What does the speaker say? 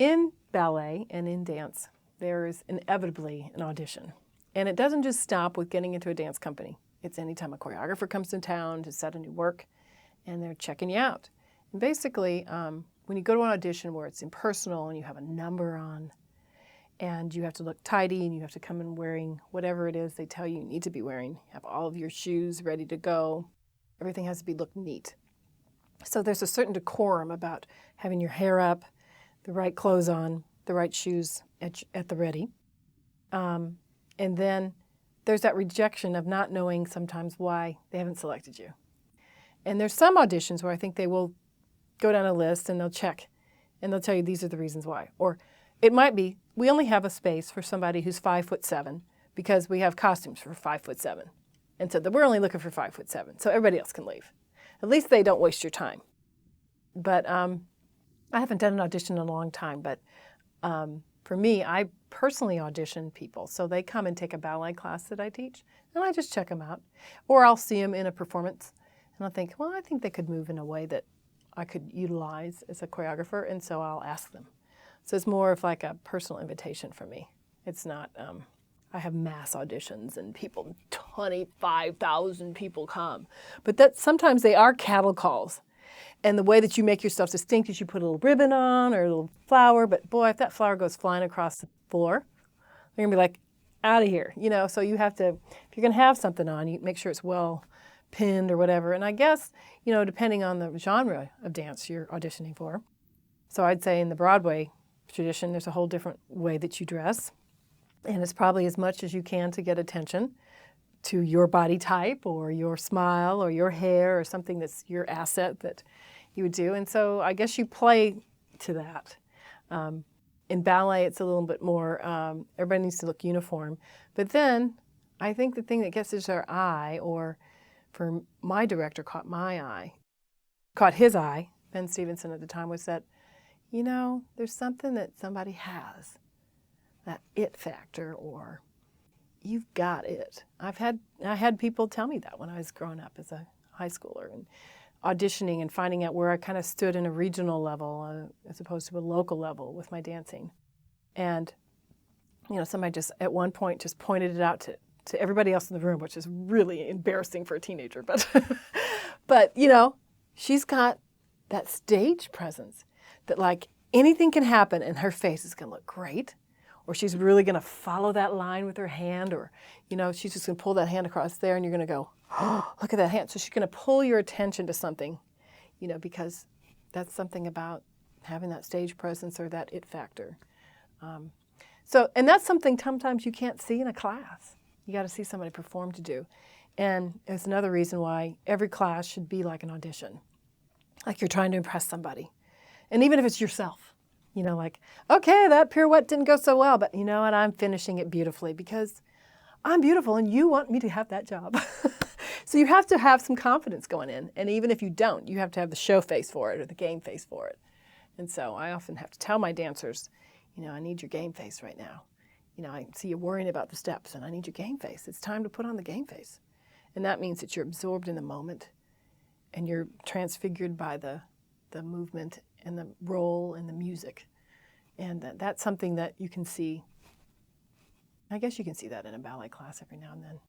In ballet and in dance, there is inevitably an audition. And it doesn't just stop with getting into a dance company. It's anytime a choreographer comes to town to set a new work, and they're checking you out. And basically, when you go to an audition where it's impersonal and you have a number on, and you have to look tidy and you have to come in wearing whatever it is they tell you need to be wearing, have all of your shoes ready to go, everything has to look neat. So there's a certain decorum about having your hair up, the right clothes on, the right shoes at the ready. And then there's that rejection of not knowing sometimes why they haven't selected you. And there's some auditions where I think they will go down a list and they'll check and they'll tell you these are the reasons why. Or it might be, we only have a space for somebody who's 5'7" because we have costumes for 5'7". And so we're only looking for 5'7", so everybody else can leave. At least they don't waste your time. But I haven't done an audition in a long time, but for me, I personally audition people. So they come and take a ballet class that I teach, and I just check them out. Or I'll see them in a performance, and I'll think, well, I think they could move in a way that I could utilize as a choreographer, and so I'll ask them. So it's more of like a personal invitation for me. It's not, I have mass auditions and 25,000 people come. But sometimes they are cattle calls. And the way that you make yourself distinct is you put a little ribbon on or a little flower, but boy, if that flower goes flying across the floor, they're gonna be like, out of here, so you have to, if you're gonna have something on, you make sure it's well pinned or whatever. And I guess, depending on the genre of dance you're auditioning for. So I'd say in the Broadway tradition, there's a whole different way that you dress. And it's probably as much as you can to get attention to your body type or your smile or your hair or something that's your asset that you would do. And so I guess you play to that. In ballet, it's a little bit more, everybody needs to look uniform. But then I think the thing that gets our eye, or for my director caught his eye, Ben Stevenson at the time, was that, there's something that somebody has, that it factor, or you've got it. I had people tell me that when I was growing up as a high schooler and auditioning and finding out where I kind of stood in a regional level as opposed to a local level with my dancing. And, somebody just at one point just pointed it out to everybody else in the room, which is really embarrassing for a teenager. But she's got that stage presence that like anything can happen and her face is going to look great. Or she's really going to follow that line with her hand, or, she's just going to pull that hand across there and you're going to go, oh, look at that hand. So she's going to pull your attention to something, because that's something about having that stage presence or that it factor. And that's something sometimes you can't see in a class. You got to see somebody perform to do. And it's another reason why every class should be like an audition, like you're trying to impress somebody. And even if it's yourself. Like, okay, that pirouette didn't go so well, but you know what? I'm finishing it beautifully because I'm beautiful and you want me to have that job. So you have to have some confidence going in. And even if you don't, you have to have the show face for it or the game face for it. And so I often have to tell my dancers, I need your game face right now. I see you worrying about the steps and I need your game face. It's time to put on the game face. And that means that you're absorbed in the moment and you're transfigured by the movement and the role and the music. And that's something that you can see. I guess you can see that in a ballet class every now and then.